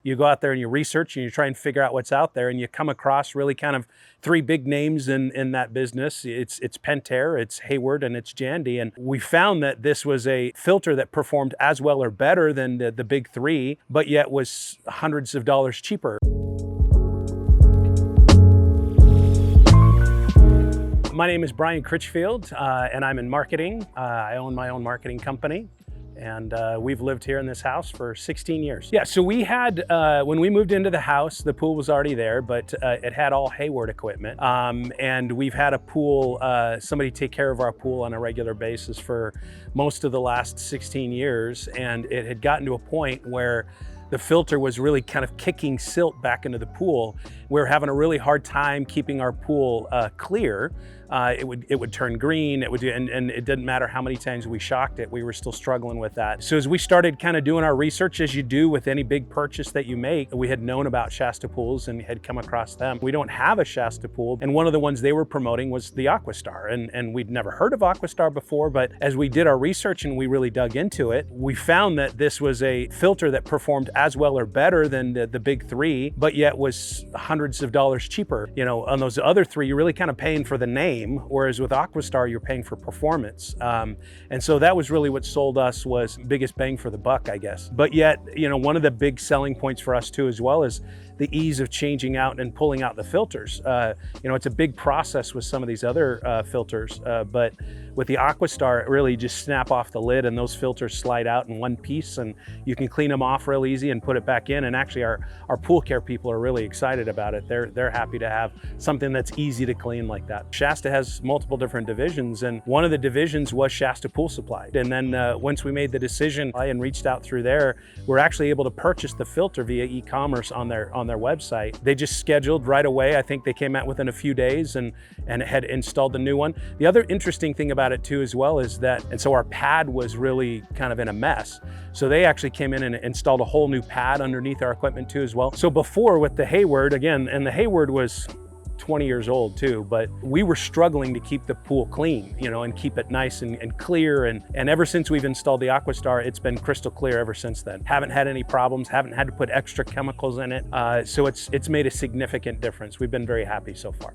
You go out there and you research and you try and figure out what's out there, and you come across really kind of three big names in that business. It's Pentair, it's Hayward, and it's Jandy. And we found that this was a filter that performed as well or better than the big three, but yet was hundreds of dollars cheaper. My name is Brian Critchfield, and I'm in marketing. I own my own marketing company. And we've lived here in this house for 16 years. Yeah, so we had, when we moved into the house, the pool was already there, but it had all Hayward equipment. And we've had a pool, somebody take care of our pool on a regular basis for most of the last 16 years. And it had gotten to a point where the filter was really kind of kicking silt back into the pool. We were having a really hard time keeping our pool clear. It would turn green, and it didn't matter how many times we shocked it, we were still struggling with that. So as we started kind of doing our research, as you do with any big purchase that you make, we had known about Shasta Pools and had come across them. We don't have a Shasta Pool, and one of the ones they were promoting was the Aquastar, and we'd never heard of Aquastar before, but as we did our research and we really dug into it, we found that this was a filter that performed as well or better than the big three, but yet was hundreds of dollars cheaper. You know, on those other three, you're really kind of paying for the name, whereas with Aquastar, you're paying for performance. And so that was really what sold us, was biggest bang for the buck, I guess. But yet, you know, one of the big selling points for us too, as well, is the ease of changing out and pulling out the filters. You know, it's a big process with some of these other filters, but with the Aquastar, it really just snap off the lid and those filters slide out in one piece, and you can clean them off real easy and put it back in. And actually our pool care people are really excited about it. They're happy to have something that's easy to clean like that. Shasta has multiple different divisions, and one of the divisions was Shasta Pool Supply. And then once we made the decision and reached out through there, we're actually able to purchase the filter via e-commerce on their website. They just scheduled right away. I think they came out within a few days and had installed the new one. The other interesting thing about it too as well is that, and so our pad was really kind of in a mess. So they actually came in and installed a whole new pad underneath our equipment too as well. So before, with the Hayward, again, and the Hayward was 20 years old too, but we were struggling to keep the pool clean, you know, and keep it nice and clear. And ever since we've installed the Aquastar, it's been crystal clear ever since then. Haven't had any problems, haven't had to put extra chemicals in it. So it's made a significant difference. We've been very happy so far.